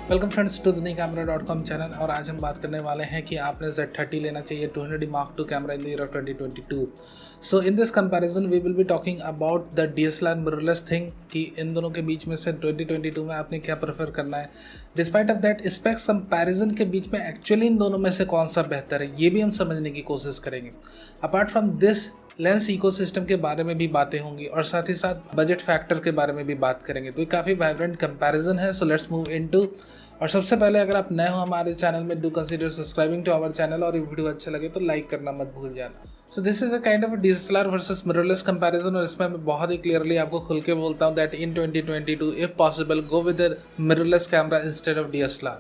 Welcome friends to dunycamera.com channel. और आज हम बात करने वाले हैं कि आपने Z30 लेना चाहिए 200D Mark II camera in the year of 2022। So in this comparison we will be talking about the DSLR mirrorless thing कि इन दोनों के बीच में से 2022 में आपने क्या प्रेफर करना है। Despite of that specs comparison के बीच में एक्चुअली इन दोनों में से कौन सा बेहतर है ये भी हम समझने की कोशिश करेंगे। Apart from this lens ecosystem के बारे में भी बातें होंगी और साथ ही साथ बजट फैक्टर के बारे में भी बात करेंगे। तो ये काफ़ी वाइब्रेंट कंपैरिजन है। So let's move into. और सबसे पहले अगर आप नए हो हमारे चैनल में, do consider subscribing to our channel और ये वीडियो अच्छा लगे तो लाइक करना मत भूल जाना। So this is a kind of DSLR versus mirrorless comparison और इसमें मैं बहुत ही क्लियरली आपको खुल के बोलता हूँ that in 2022 if possible go with a mirrorless camera instead of DSLR।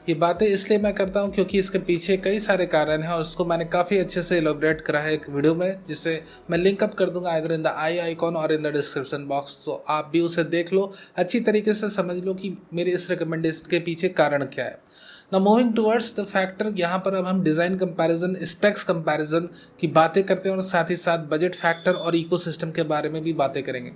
ये बातें इसलिए मैं करता हूँ क्योंकि इसके पीछे कई सारे कारण हैं और उसको मैंने काफ़ी अच्छे से एलोबरेट करा है एक वीडियो में, जिसे मैं लिंक अप कर दूंगा either in the I icon और इन द डिस्क्रिप्शन बॉक्स। तो आप भी उसे देख लो, अच्छी तरीके से समझ लो कि मेरे इस रिकमेंडेशन के पीछे कारण क्या है। Now moving towards the factor, यहाँ पर अब हम डिज़ाइन कंपैरिजन, स्पेक्स कंपैरिजन की बातें करते हैं और साथ ही साथ बजट फैक्टर और इकोसिस्टम के बारे में भी बातें करेंगे।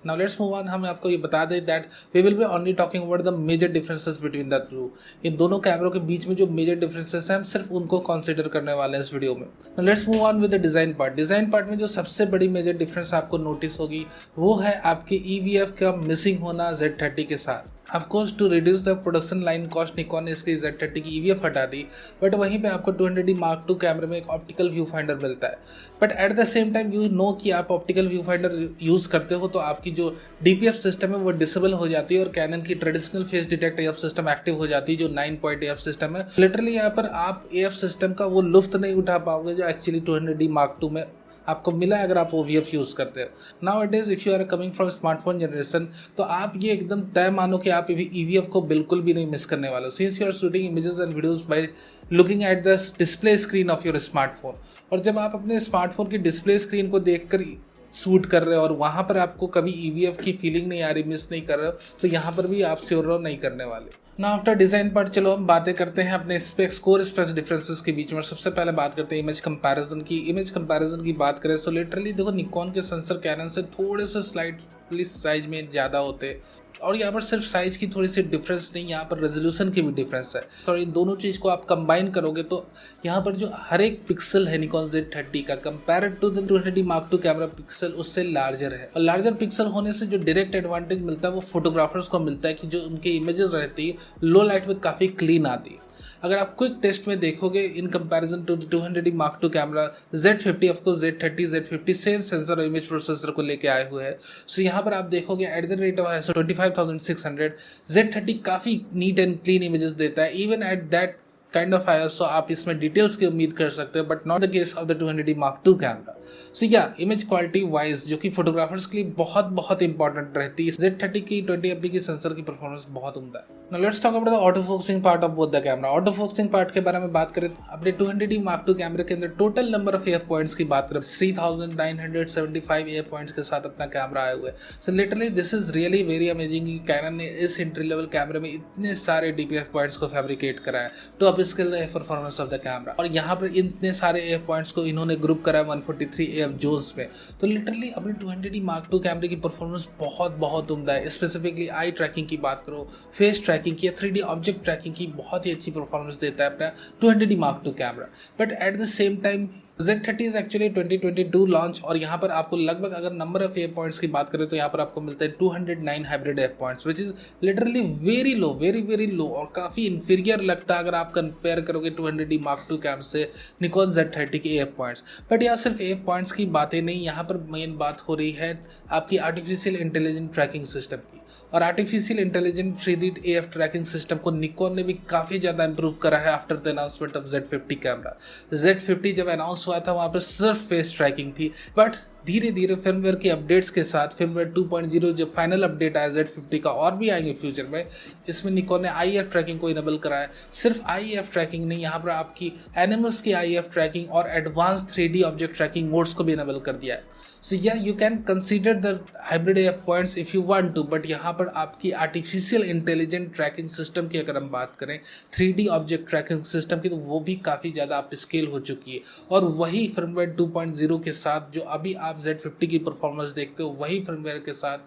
Now let's move on. हम आपको ये बता दें that we will be only talking about the major differences between the two. इन दोनों कैमरों के बीच में जो मेजर डिफरेंसेस हैं हम सिर्फ उनको कंसिडर करने वाले हैं इस वीडियो में। Now let's move on with the design part. Design part में जो सबसे बड़ी मेजर डिफरेंस आपको नोटिस होगी वो है आपके EVF का मिसिंग होना Z30 के साथ। Of course to reduce the production line cost Nikon ने इसकी Z30 की EVF हटा दी, बट वहीं पे आपको 200D Mark II कैमरे में एक ऑप्टिकल व्यू फाइंडर मिलता है। But at the same time you know कि आप ऑप्टिकल व्यू फाइंडर यूज़ करते हो तो आपकी जो DPF सिस्टम है वो डिसेबल हो जाती है और कैनन की traditional face detect AF system active हो जाती है जो 9 AF सिस्टम है। लिटरली यहाँ पर आप AF सिस्टम का वो लुफ्त नहीं उठा पाओगे जो एक्चुअली 200D Mark II में आपको मिला है अगर आप OVF यूज़ करते हो। Now it is if you are coming from smartphone generation तो आप ये एकदम तय मानो कि आप EVF को बिल्कुल भी नहीं मिस करने वाले हो, since you are shooting images and videos by looking at the display screen of your smartphone. और जब आप अपने स्मार्टफोन की डिस्प्ले स्क्रीन को देखकर शूट कर रहे हो और वहाँ पर आपको कभी EVF की फीलिंग नहीं आ रही, मिस नहीं कर रहे हो, तो यहाँ पर भी आप श्योर नहीं करने वाले। ना आफ्टर डिज़ाइन पार्ट चलो हम बातें करते हैं अपने स्पेक्स, कोर स्पेक्स डिफरेंसेस के बीच में। और सबसे पहले बात करते हैं इमेज कंपैरिजन की। इमेज कंपैरिजन की बात करें तो लिटरली देखो निकॉन के सेंसर कैनन से थोड़े से स्लाइटली साइज में ज़्यादा होते और यहाँ पर सिर्फ साइज की थोड़ी सी डिफरेंस नहीं, यहाँ पर रेजोल्यूशन की भी डिफरेंस है। और इन दोनों चीज़ को आप कंबाइन करोगे तो यहाँ पर जो हर एक पिक्सल है निकॉन Z30 का compare to the 200D Mark II camera pixel उससे लार्जर है। और लार्जर पिक्सल होने से जो डायरेक्ट एडवांटेज मिलता है वो फोटोग्राफर्स को मिलता है कि जो उनके इमेजेस रहती है लो लाइट में काफ़ी क्लीन आती है। अगर आप क्विक टेस्ट में देखोगे in comparison to 200D Mark II camera Z50, of course Z30 Z50 same sensor और इमेज प्रोसेसर को लेके आए हुए हैं। सो यहाँ पर आप देखोगे at the rate of ISO 25600 Z30 काफ़ी नीट एंड क्लीन इमेजेस देता है। Even at that kind of ISO आप इसमें डिटेल्स की उम्मीद कर सकते हो, but not the case of the 200D Mark II camera. So या इमेज क्वालिटी वाइज जो कि फोटोग्राफर्स के लिए बहुत बहुत इंपॉर्टेंट रहती है, Z30 की 20MP की सेंसर की परफॉर्मेंस बहुत उम्दा है। Now let's talk about the auto focusing part of both the camera. Auto focusing part के बारे में बात करें तो अपने 200D Mark II कैमरे के अंदर total number of AF points की बात करें 3975 AF पॉइंट्स के साथ अपना कैमरा आए हुए। So literally this is really very amazing कि कैनन ने इस एंट्री लेवल कैमरे में इतने सारे DPF पॉइंट्स को फैब्रिकेट करा है to upscale the performance of the camera. और यहाँ पर इतने सारे AF पॉइंट्स को इन्होंने ग्रुप करा है 143 AF जोन्स में। तो लिटरली अपने 200D Mark II कैमरे की परफॉर्मेंस बहुत बहुत उम्दा है। स्पेसिफिकली आई ट्रैकिंग की बात करो, फेस ट्रैकिंग की या 3D ऑब्जेक्ट ट्रैकिंग की बहुत ही अच्छी परफॉर्मेंस देता है अपना 200D Mark II camera. But at the same time Z30 is actually 2022 launch और यहाँ पर आपको लगभग अगर नंबर ऑफ AF पॉइंट्स की बात करें तो यहाँ पर आपको मिलता है 209 hybrid AF points, which is literally very low, very very low और काफ़ी इन्फीरियर लगता है अगर आप कंपेयर करोगे 200D Mark II कैम से निकॉन Z30 के AF पॉइंट्स। बट यहाँ सिर्फ AF पॉइंट्स की बातें नहीं, यहाँ पर मेन बात हो रही है आपकी आर्टिफिशियल इंटेलिजेंट ट्रैकिंग सिस्टम की। और artificial intelligent 3D AF tracking system को निकॉन ने भी काफ़ी ज़्यादा इंप्रूव करा है after the announcement of Z50 camera. Z50 जब अनाउंस हुआ था वहाँ पर सिर्फ फेस ट्रैकिंग थी, बट धीरे धीरे फर्मवेयर के अपडेट्स के साथ फर्मवेयर 2.0 जो फाइनल अपडेट आया Z50 का और भी आएंगे फ्यूचर में, इसमें निकॉन ने IF ट्रैकिंग को इनेबल करा है। सिर्फ IF ट्रैकिंग नहीं, यहाँ पर आपकी एनिमल्स की IF ट्रैकिंग और advance 3D object tracking modes को भी इनेबल कर दिया है। So yeah you can consider the hybrid AF points if you want to, but यहाँ पर आपकी आर्टिफिशियल इंटेलिजेंट ट्रैकिंग सिस्टम की अगर हम बात करें 3D ऑब्जेक्ट ट्रैकिंग सिस्टम की, तो वो भी काफ़ी ज़्यादा अप स्केल हो चुकी है। और वही फर्मवेयर 2.0 के साथ जो अभी आप Z50 की परफॉर्मेंस देखते हो वही फर्मवेयर के साथ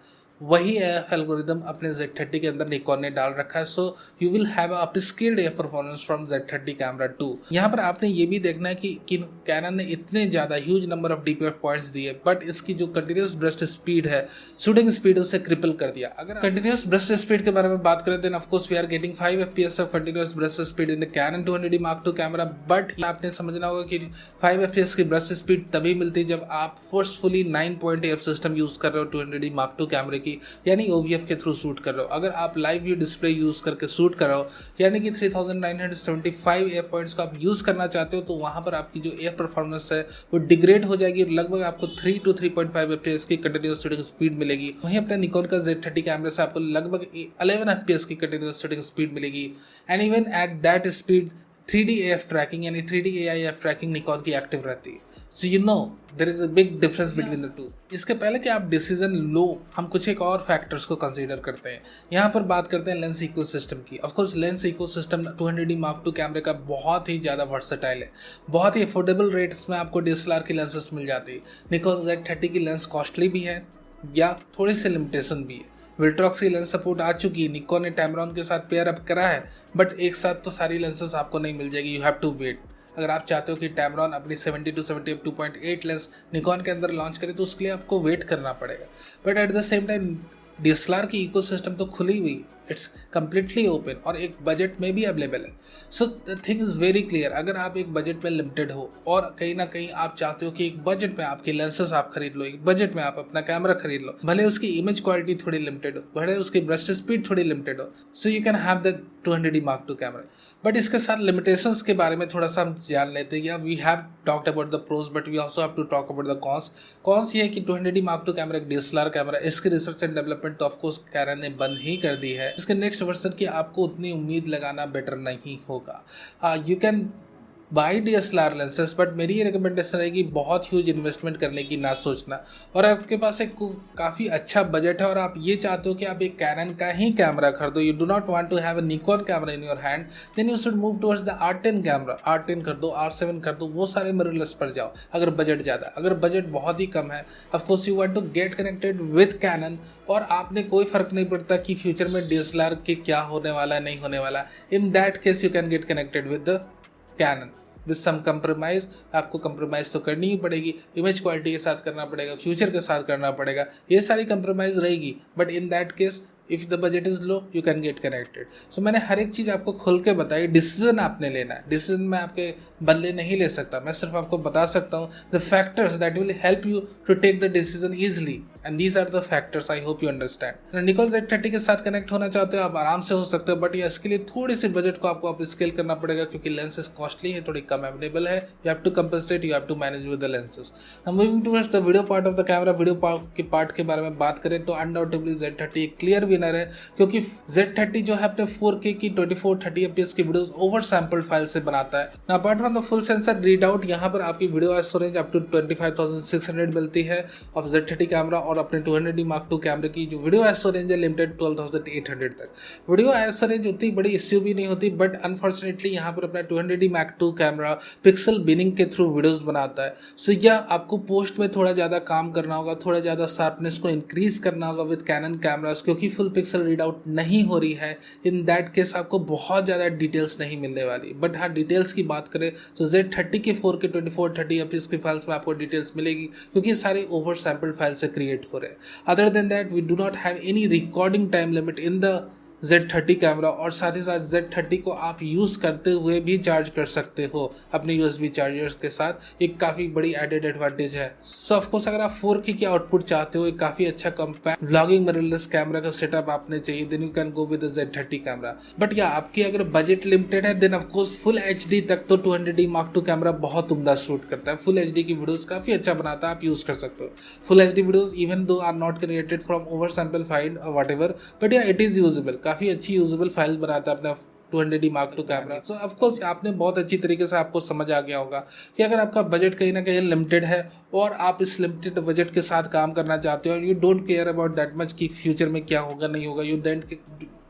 वही एल्गोरिदम अपने Z30 के अंदर निकॉन ने डाल रखा है। So you will have upscaled air performance from Z30 camera 2। यहाँ पर आपने ये भी देखना है कि कैनन ने इतने ज़्यादा huge number of DPI points दिए, बट इसकी जो कंटिन्यूस ब्रस्ट स्पीड है, शूटिंग स्पीड, उसे क्रिपल कर दिया। अगर कंटिन्यूस ब्रस्ट स्पीड के बारे में बात करें, then of course we are getting 5 FPS of continuous burst speed in the Canon 200D Mark II camera. But आपने समझना होगा कि 5 FPS की ब्रस्ट स्पीड तभी मिलती है जब आप फोर्सफुली 9.8 सिस्टम यूज कर रहे हो 200D Mark II कैमरे की, यानी OVF के थ्रू शूट कर रहे हो। अगर आप लाइव व्यू डिस्प्ले यूज करके शूट कर रहे हो, यानी कि 3975 एयर पॉइंट्स को आप यूज करना चाहते हो, तो वहां पर आपकी जो एयर परफॉर्मेंस है वो डिग्रेड हो जाएगी। लगभग आपको 3 to 3.5 FPS की कंटिन्यूस शूटिंग स्पीड मिलेगी। वहीं अपने निकॉन का Z30 कैमरे से आपको लगभग 11 FPS की कंटिन्यूस शूटिंग स्पीड मिलेगी। And even at that speed 3D AF tracking यानी 3D AIF ट्रैकिंग निकॉन की एक्टिव रहती है। So you know there is a big difference between the two. इसके पहले कि आप डिसीजन लो, हम कुछ एक और फैक्टर्स को कंसीडर करते हैं। यहाँ पर बात करते हैं लेंस इकोसिस्टम की। Of course lens ecosystem 200D Mark II कैमरे का बहुत ही ज़्यादा वर्सेटाइल है। बहुत ही अफोर्डेबल रेट्स में आपको DSLR की लेंसेस मिल जाती है। निकॉन Z30 की लेंस कॉस्टली भी है या थोड़ी सी लिमिटेशन भी है। विल्ट्रॉक्स की लेंस सपोर्ट आ चुकी है, निकॉन ने टैमरॉन के साथ पेयर अप करा है, बट एक साथ तो सारी लेंसेस आपको नहीं मिल जाएगी। You have to wait. अगर आप चाहते हो कि टैमरॉन अपनी 70 to 70 2.8 लेंस निकॉन के अंदर लॉन्च करे, तो उसके लिए आपको वेट करना पड़ेगा। But at the same time DSLR की इकोसिस्टम तो खुली हुई, इट्स कम्प्लीटली ओपन और एक बजट में भी अवेलेबल है। So the thing is very clear. अगर आप एक बजट में लिमिटेड हो और कहीं ना कहीं आप चाहते हो कि एक बजट में आपके लेंसेस आप खरीद लो, एक बजट में आप अपना कैमरा खरीद लो, भले उसकी इमेज क्वालिटी थोड़ी लिमिटेड हो, भले उसकी ब्रश स्पीड थोड़ी लिमिटेड हो, so you can have the 200D Mark II camera. But इसके साथ लिमिटेशंस के बारे में थोड़ा सा हम जान लेते हैं। Yeah we have talked about the pros, but we also have to talk about the cons. Cons ये है कि 200D Mark II कैमरा एक DSLR कैमरा, इसकी रिसर्च एंड डेवलपमेंट तो ऑफकोर्स कैनन ने बंद ही कर दी है। इसके नेक्स्ट वर्जन की आपको उतनी उम्मीद लगाना बेटर नहीं होगा। You can buy DSLR lenses, but मेरी ये रिकमेंडेशन रहेगी बहुत ह्यूज इन्वेस्टमेंट करने की ना सोचना। और आपके पास एक काफ़ी अच्छा बजट है और आप ये चाहते हो कि आप एक कैनन का ही कैमरा खरीदो, you do not want to have a Nikon camera in your hand, then you should move towards the R10 camera. R10 कर दो, R7 कर दो, वो सारे मिररलेस पर जाओ अगर बजट ज़्यादा। अगर बजट बहुत ही कम है, of course you want to get connected with Canon, और आपने कोई फ़र्क नहीं पड़ता कि फ्यूचर में DSLR के क्या होने वाला है, नहीं होने वाला। In that case you can get connected with the Canon with some compromise. आपको कंप्रोमाइज़ तो करनी ही पड़ेगी, इमेज क्वालिटी के साथ करना पड़ेगा, फ्यूचर के साथ करना पड़ेगा, ये सारी कंप्रोमाइज़ रहेगी। But in that case if the budget is low you can get connected. So मैंने हर एक चीज़ आपको खुल के बताई। डिसीजन आपने लेना है, डिसीजन मैं आपके बदले नहीं ले सकता, मैं सिर्फ आपको बता सकता हूँ the factors that will help you to take the decision easily, and these are the factors. I hope you understand. Nikon Z30 के साथ कनेक्ट होना चाहते हो आप, आराम से हो सकते हो, बट ये इसके लिए थोड़ी सी बजट को आपको आप स्केल करना पड़ेगा, क्योंकि लेंसेज कॉस्टली है, थोड़ी कम अवेलेबल है। You have to compensate, you have to manage with the lenses. Moving towards the video part of the camera. Video के पार्ट के बारे में बात करें तो अनडाउटेबली Z30 एक क्लियर विनर है, क्योंकि Z30 जो है अपने 4K की 2430 FPS की वीडियोस ओवर सैम्पल्ड फाइल से बनाता है। Apart from the full sensor readout, यहाँ पर आपकी video ISO range up to 25,600 मिलती है ऑफ Z30 कैमरा, और अपने 200D Mark II कैमरे की जो वीडियो ISO रेंज है लिमिटेड 12,800 तक। वीडियो ISO रेंज उतनी बड़ी इश्यू भी नहीं होती, बट अनफॉर्चुनेटली यहाँ पर अपना 200D Mark II camera pixel binning के थ्रू वीडियोस बनाता है। सो यह आपको पोस्ट में थोड़ा ज़्यादा काम करना होगा, थोड़ा ज़्यादा शार्पनेस को इंक्रीज करना होगा विद कैनन कैमरास, क्योंकि फुल पिक्सल रीडआउट नहीं हो रही है। इन दैट केस आपको बहुत ज़्यादा डिटेल्स नहीं मिलने वाली। बट हाँ, डिटेल्स की बात करें तो Z30 के 4K 2430 FPS की फाइल्स में आपको डिटेल्स मिलेगी, क्योंकि ये सारे ओवर सैम्पल्ड फाइल से क्रिएट हो रहे हैं। Other than that we do not have any recording time limit in the Z30 camera, और साथ ही साथ Z30 को आप यूज़ करते हुए भी चार्ज कर सकते हो अपने USB चार्जर्स के साथ। एक काफ़ी बड़ी एडेड एडवांटेज है। सो ऑफकोर्स अगर आप 4K की आउटपुट चाहते हो, एक काफ़ी अच्छा कम्पैक्ट व्लॉगिंग मिररलेस कैमरा का सेटअप आपने चाहिए, then you can go with the Z30 camera. But yeah आपकी अगर बजट लिमिटेड है, देन ऑफकोर्स फुल HD तक तो 200D Mark II कैमरा बहुत उम्दा शूट करता है। फुल HD की वीडियोज़ काफ़ी अच्छा बनाता है, आप यूज़ कर सकते हो। Full HD videos even though are not created from over sample file और whatever, but yeah it is usable, काफ़ी अच्छी यूजेबल फाइल बनाता है अपना 200D Mark II camera. So of course आपने बहुत अच्छी तरीके से आपको समझ आ गया होगा कि अगर आपका बजट कहीं ना कहीं लिमिटेड है और आप इस लिमिटेड बजट के साथ काम करना चाहते हो, और you don't care about that much कि फ्यूचर में क्या होगा नहीं होगा, you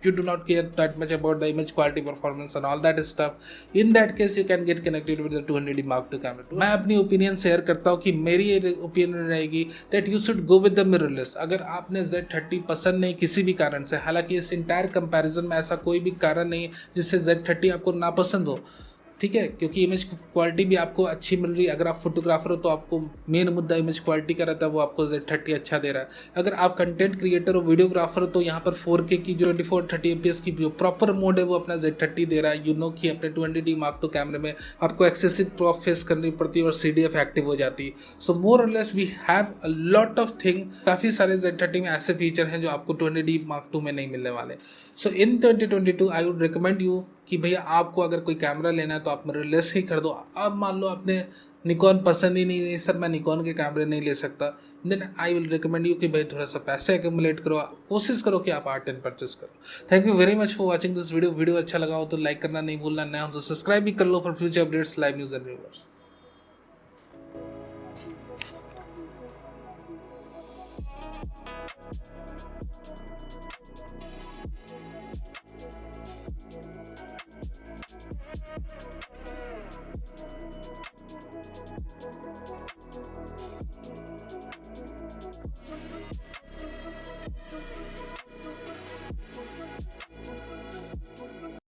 you do not care that much about the image quality, performance and all that stuff, in that case you can get connected with the 200D Mark II camera. मैं अपनी opinion share करता हूँ कि मेरी ये opinion रहेगी that you should go with the mirrorless. अगर आपने Z30 पसंद नहीं किसी भी कारण से, हालांकि इस इंटायर कंपैरिजन में ऐसा कोई भी कारण नहीं है जिससे Z30 आपको नापसंद हो, ठीक है, क्योंकि इमेज क्वालिटी भी आपको अच्छी मिल रही है। अगर आप फोटोग्राफर हो तो आपको मेन मुद्दा इमेज क्वालिटी का रहता है, वो आपको Z30 अच्छा दे रहा है। अगर आप कंटेंट क्रिएटर हो, वीडियोग्राफर हो, तो यहाँ पर 4K की जो 24-30 FPS की जो प्रॉपर मोड है वो अपना Z30 दे रहा है। यू नो कि अपने 200D Mark II कैमरे में आपको एक्सेसिव क्रॉप फेस करनी पड़ती है और CDF एक्टिव हो जाती है। So more or less we have a lot of thing, काफ़ी सारे Z30 में ऐसे फीचर हैं जो आपको 200D Mark II में नहीं मिलने वाले। सो इन 2022 आई वुड रिकमेंड यू कि भैया आपको अगर कोई कैमरा लेना है तो आप मिररलेस ही कर दो। अब मान लो आपने निकॉन पसंद ही नहीं है, सर मैं निकॉन के कैमरे नहीं ले सकता, then I will recommend you कि भाई थोड़ा सा पैसे एक्यूमुलेट करो, कोशिश करो कि आप R10 परचेस करो। Thank you very much for watching this video. Video अच्छा लगा हो तो लाइक करना नहीं भूलना, नया हो तो सब्सक्राइब भी कर लो for future updates, live news and viewers.